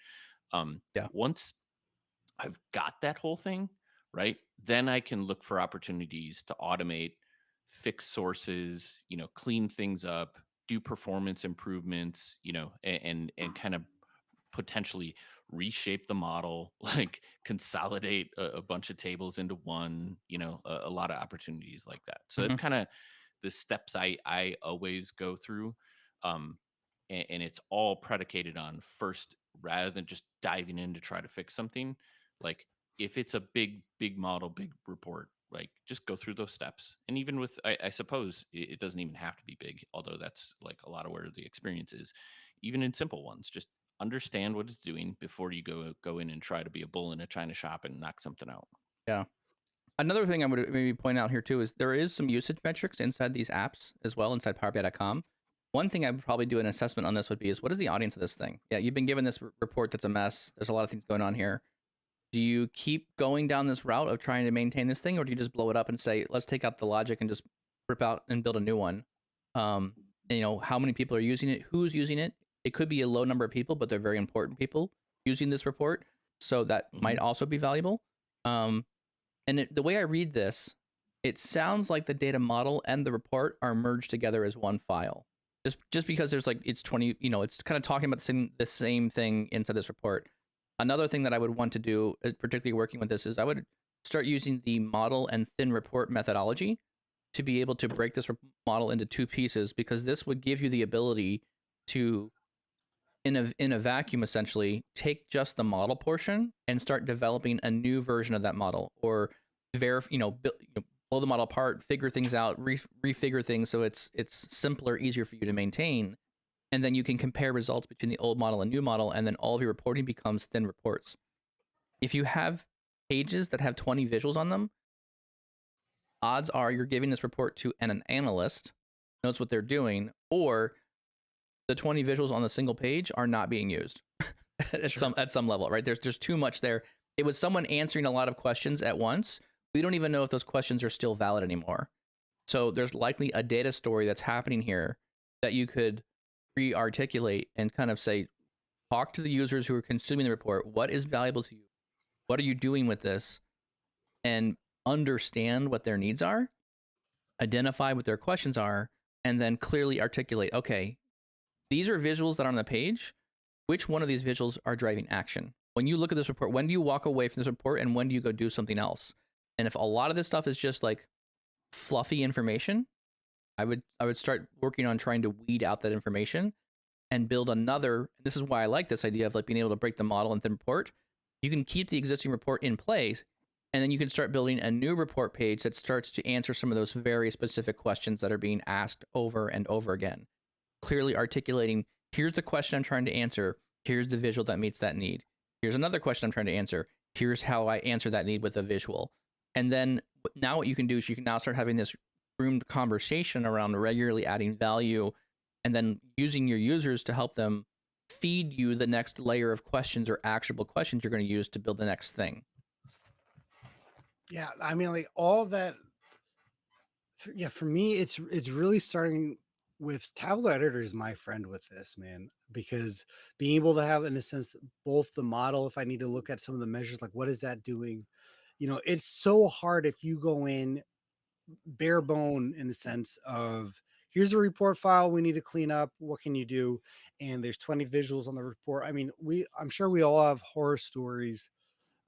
Once I've got that whole thing right, then I can look for opportunities to automate, fix sources, clean things up, do performance improvements, and kind of potentially reshape the model, like consolidate a bunch of tables into one, a lot of opportunities like that. So that's kind of the steps I always go through. And it's all predicated on, first, rather than just diving in to try to fix something, like, if it's a big model, big report, like just go through those steps. And even with, I suppose it doesn't even have to be big, although that's like a lot of where the experience is. Even in simple ones, just understand what it's doing before you go in and try to be a bull in a china shop and knock something out. Yeah. Another thing I would maybe point out here too is there is some usage metrics inside these apps as well, inside PowerBI.com. One thing I would probably do an assessment on this would be is what is the audience of this thing? Yeah, you've been given this report that's a mess. There's a lot of things going on here. Do you keep going down this route of trying to maintain this thing, or do you just blow it up and say, let's take out the logic and just rip out and build a new one? And, how many people are using it? Who's using it? It could be a low number of people, but they're very important people using this report. So that might also be valuable. And the way I read this, it sounds like the data model and the report are merged together as one file. Just because there's like, it's 20, it's kind of talking about the same thing inside this report. Another thing that I would want to do, particularly working with this, is I would start using the model and thin report methodology to be able to break this model into two pieces, because this would give you the ability to, in a vacuum, essentially take just the model portion and start developing a new version of that model, or blow the model apart, figure things out, refigure things so it's simpler, easier for you to maintain. And then you can compare results between the old model and new model, and then all of your reporting becomes thin reports. If you have pages that have 20 visuals on them, odds are you're giving this report to an analyst, knows what they're doing, or the 20 visuals on the single page are not being used at some level, right? There's too much there. It was someone answering a lot of questions at once. We don't even know if those questions are still valid anymore. So there's likely a data story that's happening here that you could re-articulate and kind of say, talk to the users who are consuming the report. What is valuable to you? What are you doing with this? And understand what their needs are, identify what their questions are, and then clearly articulate, okay, these are visuals that are on the page. Which one of these visuals are driving action? When you look at this report, when do you walk away from this report and when do you go do something else? And if a lot of this stuff is just like fluffy information, I would start working on trying to weed out that information and build another. This is why I like this idea of like being able to break the model and thin report. You can keep the existing report in place, and then you can start building a new report page that starts to answer some of those very specific questions that are being asked over and over again. Clearly articulating, here's the question I'm trying to answer. Here's the visual that meets that need. Here's another question I'm trying to answer. Here's how I answer that need with a visual. And then now what you can do is you can now start having this groomed conversation around regularly adding value, and then using your users to help them feed you the next layer of questions or actionable questions you're going to use to build the next thing. Yeah, I mean, like all that. Yeah, for me, it's really starting with Tableau Editor is my friend with this, man, because being able to have, in a sense, both the model, if I need to look at some of the measures, like what is that doing? It's so hard if you go in bare bone in the sense of here's a report file we need to clean up. What can you do? And there's 20 visuals on the report. I mean, I'm sure we all have horror stories.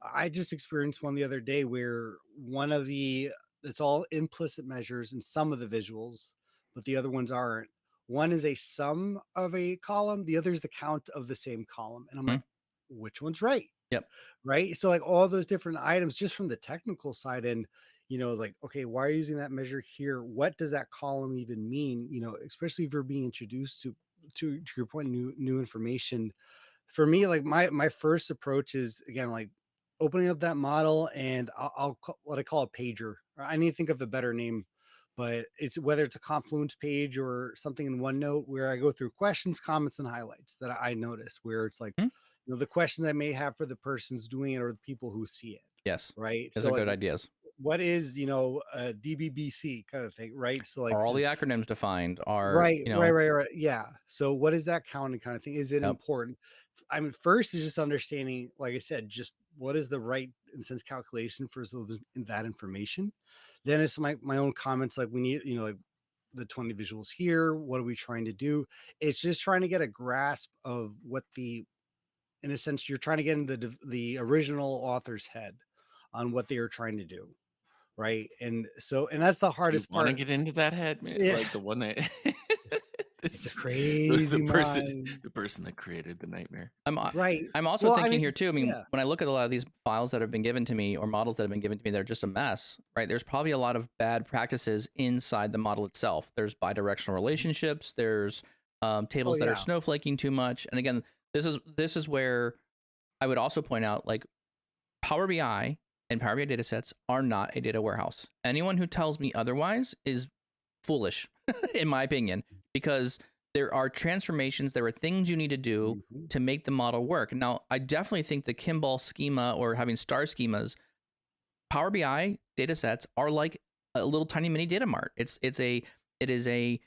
I just experienced one the other day where one of the it's all implicit measures in some of the visuals, but the other ones aren't. One is a sum of a column, the other is the count of the same column. And I'm like, which one's right? Yep. Right. So like all those different items just from the technical side, and like, okay, why are you using that measure here? What does that column even mean? Especially if you're being introduced to your point, new information. For me, like my first approach is again like opening up that model, and I'll call, what I call a pager. I need to think of a better name, but it's whether it's a Confluence page or something in OneNote where I go through questions, comments, and highlights that I notice, where it's like the questions I may have for the persons doing it or the people who see it. Yes. Right. Those So are like, good ideas. what is a DBBC kind of thing, right? So like, Are all the acronyms defined? Are right. Yeah. So what is that counting kind of thing? Is it important? I mean, first is just understanding, like I said, just what is the right in sense calculation for that information. Then it's my own comments, like we need, like the 20 visuals here. What are we trying to do? It's just trying to get a grasp of what in a sense, you're trying to get into the original author's head on what they are trying to do. Right. And that's the Do you hardest want to part. get into that head, man? Yeah. Like the one that It's a the crazy mind. person that created the nightmare. Right. I'm also Well, I thinking mean, here too. I mean, yeah. when I look at a lot of these files that have been given to me or models that have been given to me, they're just a mess, right? There's probably a lot of bad practices inside the model itself. There's bidirectional relationships. There's Oh, tables that are yeah. snowflaking too much. And again, this is where I would also point out, like, Power BI and Power BI datasets are not a data warehouse. Anyone who tells me otherwise is foolish, in my opinion, because there are transformations, there are things you need to do Mhm. to make the model work. Now, I definitely think the Kimball schema or having star schemas, Power BI datasets are like a little tiny mini data mart. It is a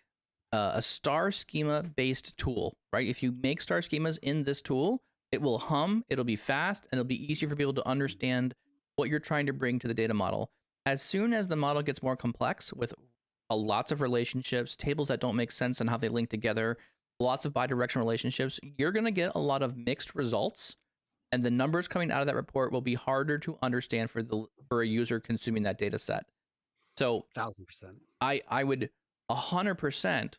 star schema based tool, right? If you make star schemas in this tool, it will hum, it'll be fast, and it'll be easier for people to understand what you're trying to bring to the data model. As soon as the model gets more complex with lots of relationships, tables that don't make sense and how they link together, lots of bidirectional relationships, you're going to get a lot of mixed results, and the numbers coming out of that report will be harder to understand for a user consuming that data set. So 1000%. I would 100%,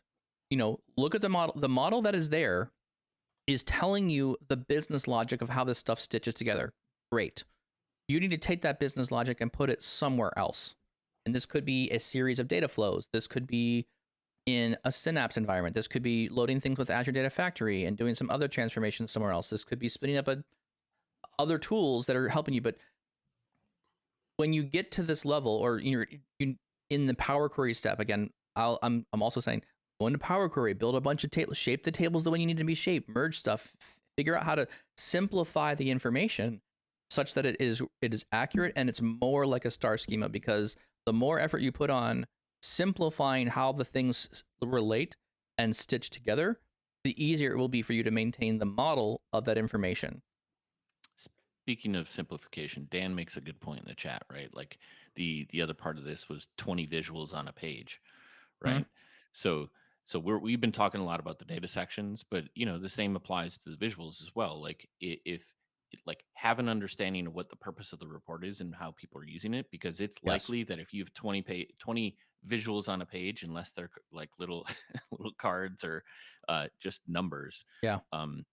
look at the model. The model that is there is telling you the business logic of how this stuff stitches together. Great. You need to take that business logic and put it somewhere else. And this could be a series of data flows. This could be in a Synapse environment. This could be loading things with Azure Data Factory and doing some other transformations somewhere else. This could be spinning up other tools that are helping you. But when you get to this level, or you in the Power Query step, again, I'm also saying go into Power Query, build a bunch of tables, shape the tables the way you need to be shaped, merge stuff, figure out how to simplify the information such that it is accurate and it's more like a star schema. Because the more effort you put on simplifying how the things relate and stitch together, the easier it will be for you to maintain the model of that information. Speaking of simplification, Dan makes a good point in the chat, right? Like the other part of this was 20 visuals on a page, Mhm. right? So we've been talking a lot about the data sections, but the same applies to the visuals as well. Like if like have an understanding of what the purpose of the report is and how people are using it, because it's Yes. likely that if you have 20 visuals on a page, unless they're like little little cards or just numbers, Yeah.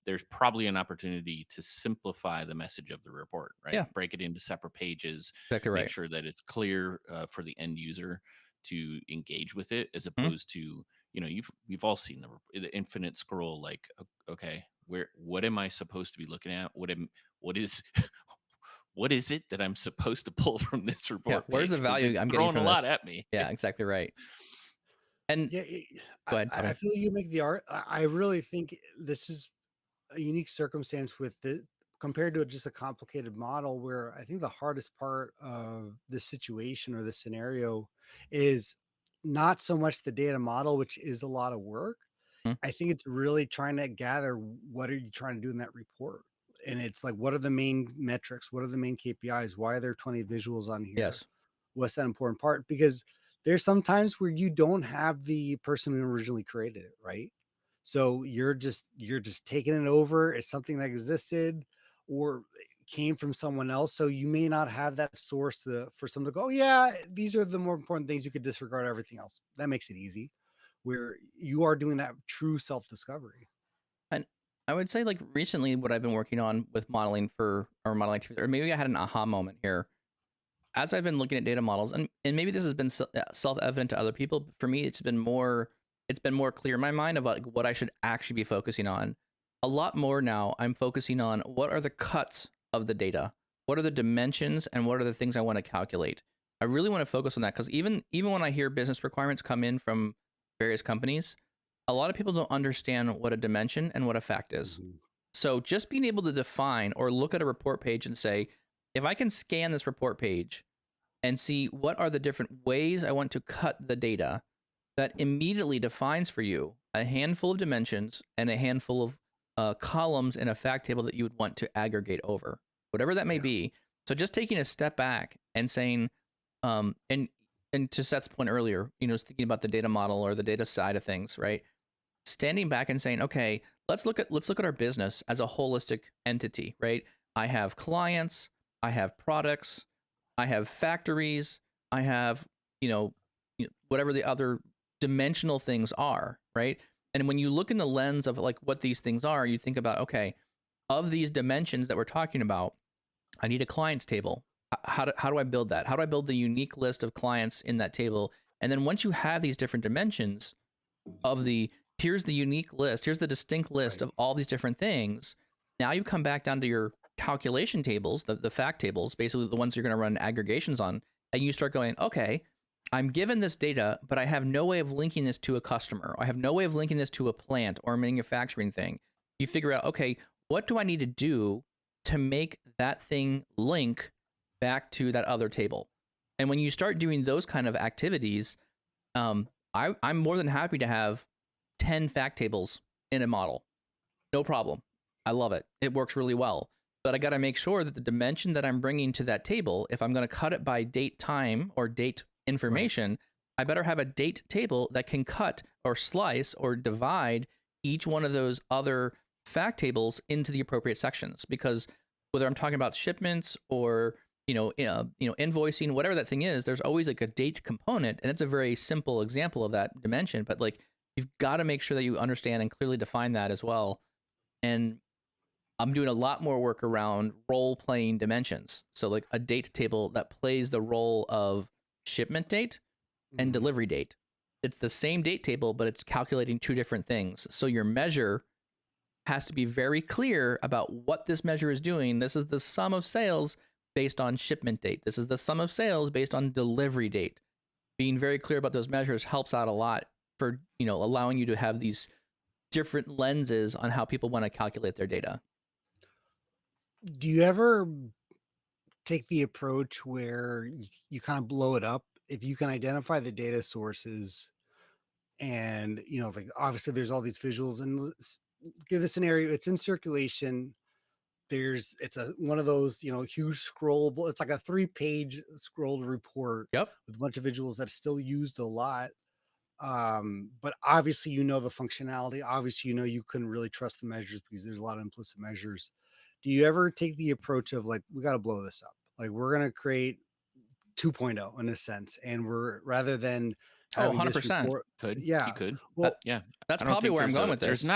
there's probably an opportunity to simplify the message of the report, right? Yeah. Break it into separate pages, Exactly make right. sure that it's clear for the end user to engage with it, as Mhm. opposed to you've all seen the infinite scroll. Like, okay, what am I supposed to be looking at? What is what is it that I'm supposed to pull from this Yeah. report Where's the page? Because value it's I'm getting throwing from a lot this? at me. Yeah, exactly right. And Yeah. go ahead, I Tommy. feel you make the art. I really think this is a unique circumstance with the compared to just a complicated model, where I think the hardest part of the situation or the scenario is not so much the data model, which is a lot of work. Mhm. I think it's really trying to gather what are you trying to do in that report. And it's like, what are the main metrics? What are the main KPIs? Why are there 20 visuals on here? Yes. What's that important part? Because there's some times where you don't have the person who originally created it, right? So you're just taking it over. It's something that existed or came from someone else. So you may not have that source for someone to go, oh, yeah, these are the more important things. You could disregard everything else. That makes it easy, where you are doing that true self-discovery. And I would say, like, recently, what I've been working on with modeling for or modeling activities, or maybe I had an aha moment here as I've been looking at data models, and maybe this has been self-evident to other people, but for me, it's been more clear in my mind about, like, what I should actually be focusing on. A lot more now, I'm focusing on what are the cuts of the data, what are the dimensions, and what are the things I want to calculate. I really want to focus on that, because even when I hear business requirements come in from various companies, a lot of people don't understand what a dimension and what a fact is. Mhm. So just being able to define or look at a report page and say, if I can scan this report page and see what are the different ways I want to cut the data, that immediately defines for you a handful of dimensions and a handful of columns in a fact table that you would want to aggregate over, whatever that may Yeah. be. So just taking a step back and saying, and to Seth's point earlier, thinking about the data model or the data side of things, right? Standing back and saying, okay, let's look at our business as a holistic entity, right? I have clients, I have products, I have factories, I have, whatever the other dimensional things are, right? And when you look in the lens of like what these things are, you think about, okay, of these dimensions that we're talking about, I need a clients table. How do I build that? How do I build the unique list of clients in that table? And then once you have these different dimensions of here's the unique list, here's the distinct list Right. of all these different things. Now you come back down to your calculation tables, the fact tables, basically the ones you're going to run aggregations on, and you start going, okay, I'm given this data, but I have no way of linking this to a customer. I have no way of linking this to a plant or a manufacturing thing. You figure out, okay, what do I need to do to make that thing link back to that other table? And when you start doing those kind of activities, I'm more than happy to have 10 fact tables in a model. No problem. I love it. It works really well. But I got to make sure that the dimension that I'm bringing to that table, if I'm going to cut it by date time or date information, I better have a date table that can cut or slice or divide each one of those other fact tables into the appropriate sections. Because whether I'm talking about shipments or invoicing, whatever that thing is, there's always like a date component, and it's a very simple example of that dimension. But like, you've got to make sure that you understand and clearly define that as well. And I'm doing a lot more work around role playing dimensions. So like a date table that plays the role of shipment date and Mhm. delivery date. It's the same date table, but it's calculating two different things. So your measure has to be very clear about what this measure is doing. This is the sum of sales based on shipment date. This is the sum of sales based on delivery date. Being very clear about those measures helps out a lot for, allowing you to have these different lenses on how people want to calculate their data. Do you ever take the approach where you kind of blow it up? If you can identify the data sources and, like obviously there's all these visuals, and give the scenario, it's in circulation. It's one of those, huge scrollable, it's like a 3-page scrolled report Yep. with a bunch of visuals that's still used a lot. But obviously, the functionality. Obviously, you couldn't really trust the measures because there's a lot of implicit measures. Do you ever take the approach of like, we got to blow this up? Like, we're going to create 2.0 in a sense. And rather than Oh, having this 100%. report. You Yeah. could. Well, Yeah. That's I don't probably think where I'm there's going a with there's this.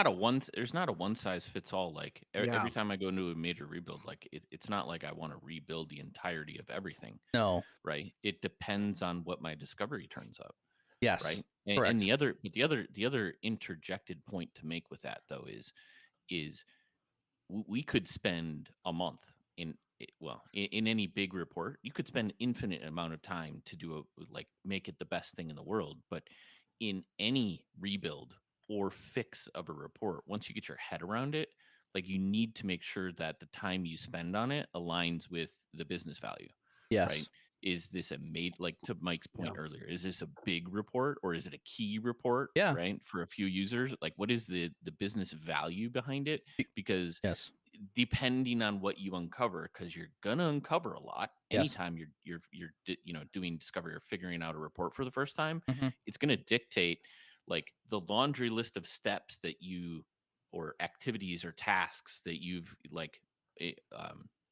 not a one size fits all. Like Yeah. every time I go into a major rebuild, like it's not like I want to rebuild the entirety of everything, No. right? It depends on what my discovery turns up, Yes. right? And Correct. the other interjected point to make with that though is we could spend a month in any big report. You could spend infinite amount of time to make it the best thing in the world, but in any rebuild or fix of a report, once you get your head around it, like you need to make sure that the time you spend on it aligns with the business value. Yes. Right? Is this like to Mike's point Yeah. earlier, is this a big report or is it a key report? Yeah. Right, for a few users? Like, what is the business value behind it? Because Yes. depending on what you uncover, because you're gonna uncover a lot Yes. anytime you're doing discovery or figuring out a report for the first time. Mhm. It's gonna dictate like the laundry list of steps or activities or tasks that you've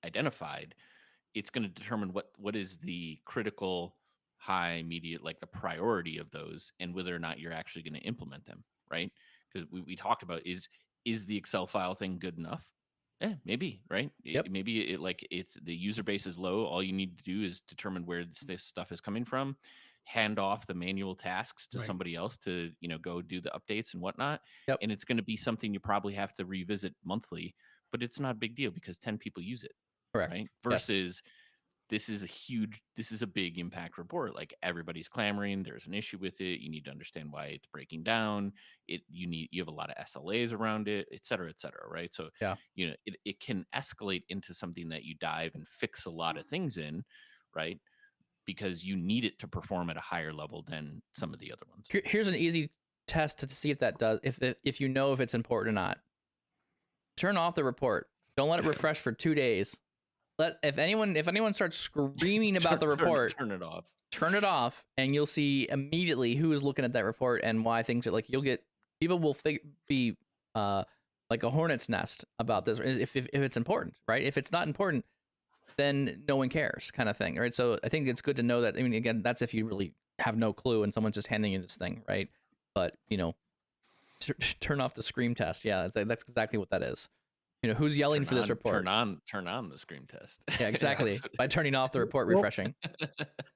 identified. It's going to determine what is the critical, high, immediate, like the priority of those, and whether or not you're actually going to implement them, right? Because we talked about, is the Excel file thing good enough? Yeah, maybe, right? Yep. Maybe it's the user base is low. All you need to do is determine where this stuff is coming from, hand off the manual tasks to Right. somebody else to go do the updates and whatnot. Yep. And it's going to be something you probably have to revisit monthly, but it's not a big deal because 10 people use it. Correct. Right? Yes. Versus this is a big impact report. Like everybody's clamoring. There's an issue with it. You need to understand why it's breaking down. You have a lot of SLAs around it, et cetera, right? So Yeah. it can escalate into something that you dive and fix a lot of things in, right? Because you need it to perform at a higher level than some of the other ones. Here's an easy test to see if that does, if you know if it's important or not. Turn off the report. Don't let it refresh for 2 days. If anyone starts screaming about the report, turn it off. Turn it off, and you'll see immediately who is looking at that report and why things are like. People will be like a hornet's nest about this if it's important, right? If it's not important, then no one cares, kind of thing, right? So I think it's good to know that. I mean, again, that's if you really have no clue and someone's just handing you this thing, right? But turn off the scream test. Yeah, that's exactly what that is. Who's yelling for this report? Turn on the scream test. Yeah, exactly. By turning off the report Well, refreshing.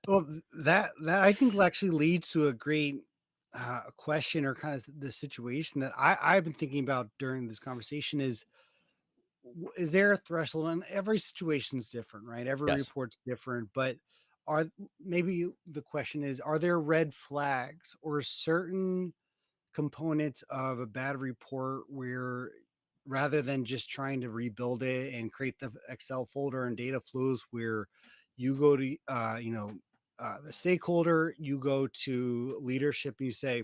well, that I think actually leads to a great question, or kind of the situation that I've been thinking about during this conversation is is there a threshold? And every situation's different, right? Every Yes. report's different, but are maybe the question is, are there red flags or certain components of a bad report where, rather than just trying to rebuild it and create the Excel folder and data flows, where you go to the stakeholder, you go to leadership and you say,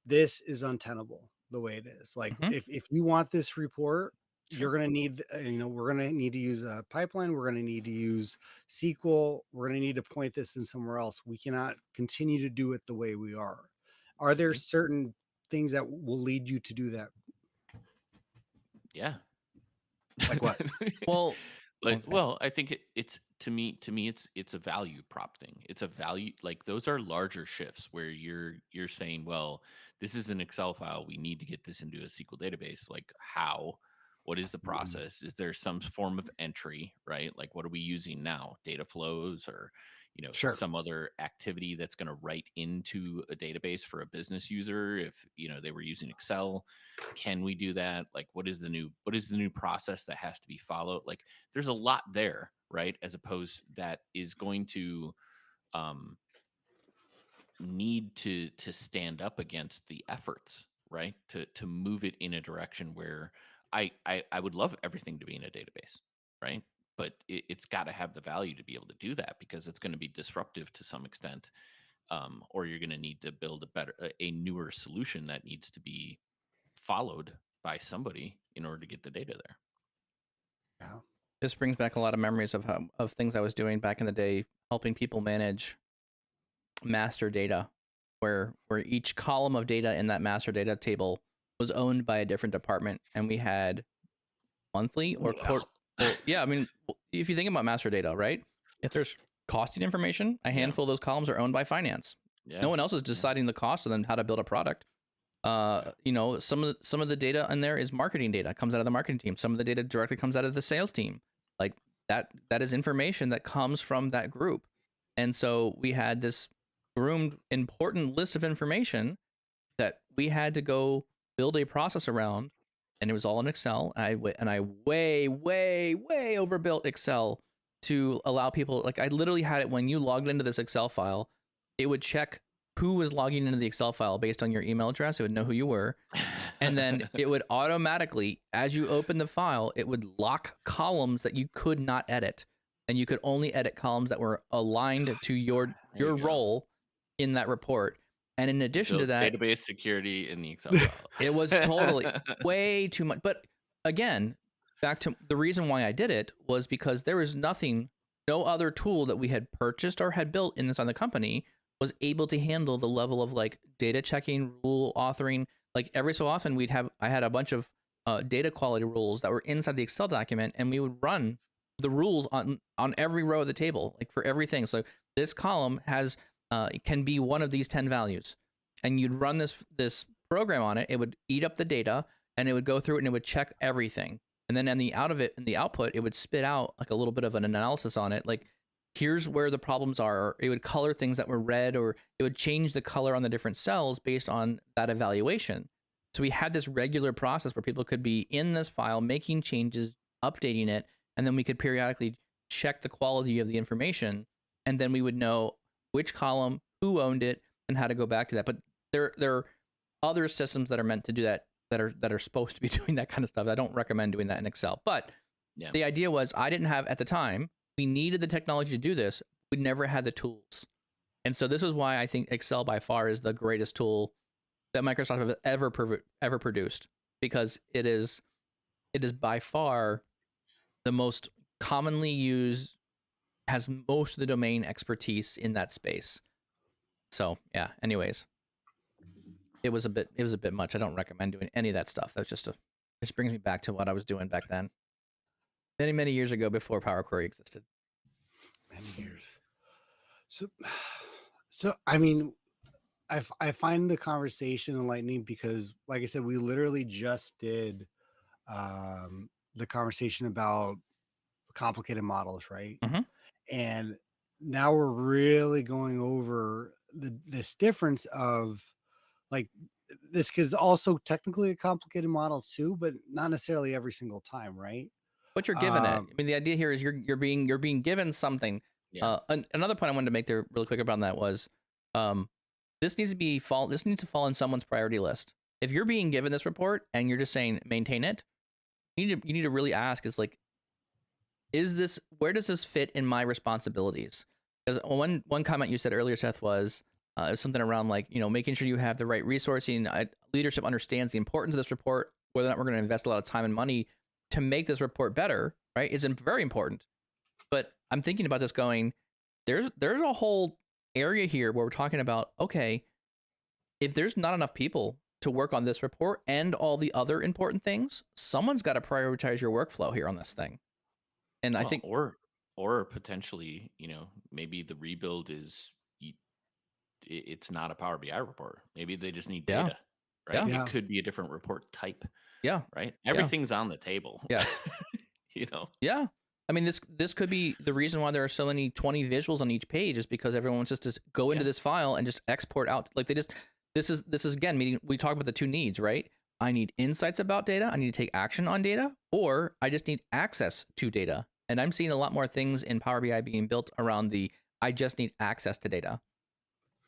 this is untenable the way it is. Like, Mhm. if you want this report, you're Sure. going to need, we're going to need to use a pipeline. We're going to need to use SQL. We're going to need to point this in somewhere else. We cannot continue to do it the way we are. Are there Mhm. certain things that will lead you to do that? Yeah. Like what? Well, Like, okay. well, I think it's to me it's a value prop thing. It's a value, like those are larger shifts where you're saying, well, this is an Excel file. We need to get this into a SQL database. Like, how? What is the Mhm. process? Is there some form of entry, right? Like, what are we using now? Data flows, or Sure. some other activity that's going to write into a database for a business user if they were using Excel. Can we do that? Like, what is the new process that has to be followed? Like, there's a lot there, right? As opposed that is going to um, need to stand up against the efforts, right? To move it in a direction where I would love everything to be in a database, right? But it's got to have the value to be able to do that, because it's going to be disruptive to some extent, or you're going to need to build a newer solution that needs to be followed by somebody in order to get the data there. Yeah. This brings back a lot of memories of things I was doing back in the day, helping people manage master data, where each column of data in that master data table was owned by a different department, and we had monthly or Yeah. quarter. Well, yeah, I mean, if you think about master data, right? If there's costing information, a Yeah. handful of those columns are owned by finance. Yeah. No one else is Yeah. deciding the cost and then how to build a product. Some of the data in there is marketing data, comes out of the marketing team. Some of the data directly comes out of the sales team. Like that is information that comes from that group. And so we had this groomed important list of information that we had to go build a process around, and it was all in Excel. I way overbuilt Excel to allow people, like, I literally had it when you logged into this Excel file, it would check who was logging into the Excel file based on your email address. It would know who you were. And then it would automatically, as you open the file, it would lock columns that you could not edit. And you could only edit columns that were aligned to your There you go. role in that report. And in addition to Build that, database security in the Excel file. it was totally way too much. But again, back to the reason why I did it was because there was no other tool that we had purchased or had built inside the company was able to handle the level of like data checking, rule authoring. Like every so often, I had a bunch of data quality rules that were inside the Excel document, and we would run the rules on every row of the table, like for everything. So this column has can be one of these 10 values, and you'd run this program on it. It would eat up the data, and it would go through it, and it would check everything. And then in the output, it would spit out like a little bit of an analysis on it. Like, here's where the problems are. Or it would color things that were red, or it would change the color on the different cells based on that evaluation. So we had this regular process where people could be in this file, making changes, updating it, and then we could periodically check the quality of the information. And then we would know which column, who owned it, and how to go back to that. But there are other systems that are meant to do that, that are supposed to be doing that kind of stuff. I don't recommend doing that in Excel. But Yeah. the idea was, I didn't have at the time, we needed the technology to do this. We never had the tools. And so this is why I think Excel by far is the greatest tool that Microsoft has ever produced, because it is by far the most commonly used, has most of the domain expertise in that space. So yeah, anyways, it was a bit much. I don't recommend doing any of that stuff. That's just it brings me back to what I was doing back then, many years ago, before Power Query existed. Many years. So I mean, I find the conversation enlightening because, like I said, we literally just did the conversation about complicated models, right? Mhm. And now we're really going over this difference of like this is also technically a complicated model too, but not necessarily every single time, right? But you're given it. Um, I mean, the idea here is you're being given something. Yeah. Another point I wanted to make there really quick about that was, um, this needs to fall on someone's priority list. If you're being given this report and you're just saying maintain it, you need to really ask is like, where does this fit in my responsibilities? Because one comment you said earlier, Seth, was something around like, making sure you have the right resourcing. Leadership understands the importance of this report, whether or not we're going to invest a lot of time and money to make this report better, right? Is very important. But I'm thinking about this going, there's a whole area here where we're talking about, okay, if there's not enough people to work on this report and all the other important things, someone's got to prioritize your workflow here on this thing. And I Well, think, or potentially, maybe the rebuild is it's not a Power BI report. Maybe they just need yeah, data, right? yeah, yeah, It could be a different report type, yeah, right? yeah, Everything's on the table. yes, you know. yeah. I mean, this could be the reason why there are so many 20 visuals on each page is because everyone wants just to go into Yeah. this file and just export out. Like this is again, meaning we talk about the two needs, right? I need insights about data. I need to take action on data, or I just need access to data. And I'm seeing a lot more things in Power BI being built around the I just need access to data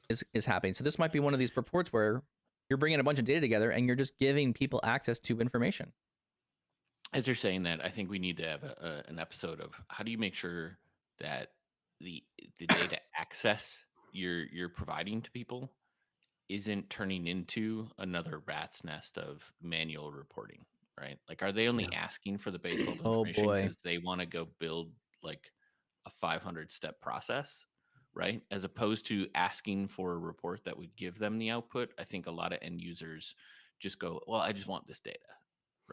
is happening. So this might be one of these reports where you're bringing a bunch of data together and you're just giving people access to information. As you're saying that, I think we need to have an episode of how do you make sure that the data access you're providing to people isn't turning into another rat's nest of manual reporting, right? Like, are they only yeah, asking for the base level Oh information boy. because they want to go build like a 500-step process, right? As opposed to asking for a report that would give them the output. I think a lot of end users just go, well, I just want this data,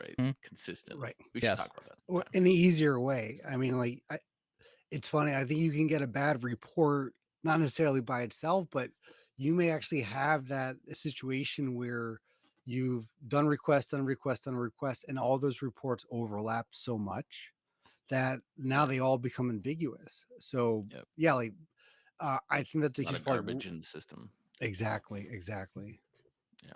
right? Mm, Consistently. right. We should yes. talk about that Or sometime. in the easier way. I mean, it's funny. I think you can get a bad report, not necessarily by itself, but you may actually have that situation where you've done request, done request, done request, and all those reports overlap so much that now Yeah. they all become ambiguous. So Yep. yeah, I think that's a A lot huge of part. garbage in the system. Exactly, exactly. Yeah.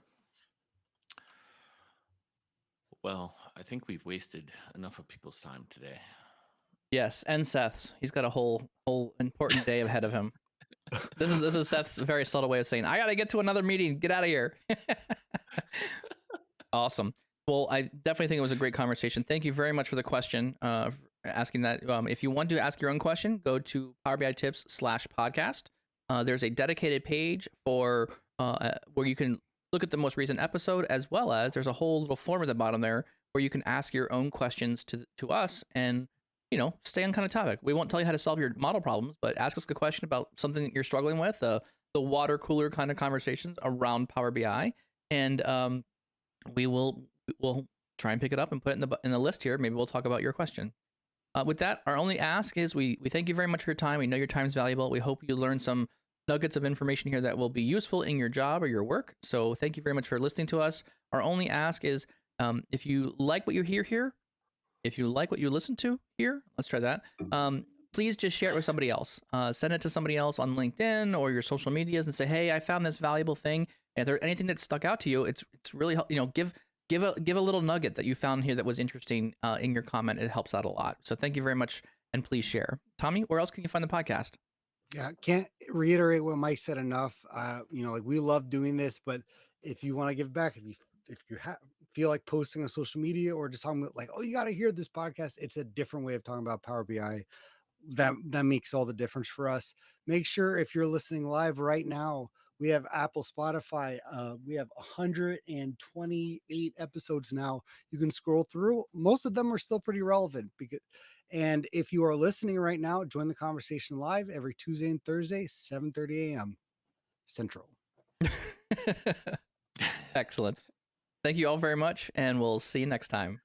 Well, I think we've wasted enough of people's time today. Yes, and Seth's. He's got a whole important day ahead of him. This is Seth's very subtle way of saying, I gotta get to another meeting. Get out of here. Awesome. Well, I definitely think it was a great conversation. Thank you very much for the question, for asking that. If you want to ask your own question, go to Power BI Tips/podcast. There's a dedicated page for where you can look at the most recent episode, as well as there's a whole little form at the bottom there where you can ask your own questions to us and stay on kind of topic. We won't tell you how to solve your model problems, but ask us a question about something that you're struggling with, the water cooler kind of conversations around Power BI, and we'll try and pick it up and put it in the list here. Maybe we'll talk about your question. With that, our only ask is we thank you very much for your time. We know your time is valuable. We hope you learn some nuggets of information here that will be useful in your job or your work. So thank you very much for listening to us. Our only ask is if you like what you hear here, if you like what you listen to here, let's try that. Please just share it with somebody else. Send it to somebody else on LinkedIn or your social medias and say, hey, I found this valuable thing. And if there's anything that stuck out to you, it's really, give a little nugget that you found here that was interesting in your comment. It helps out a lot. So thank you very much. And please share. Tommy, where else can you find the podcast? Yeah, can't reiterate what Mike said enough. We love doing this, but if you want to give back, if you feel like posting on social media or just talking about like, oh, you got to hear this podcast, it's a different way of talking about Power BI. That makes all the difference for us. Make sure if you're listening live right now, we have Apple, Spotify. We have 128 episodes now. You can scroll through. Most of them are still pretty relevant and if you are listening right now, join the conversation live every Tuesday and Thursday, 7:30 a.m. Central. Excellent. Thank you all very much, and we'll see you next time.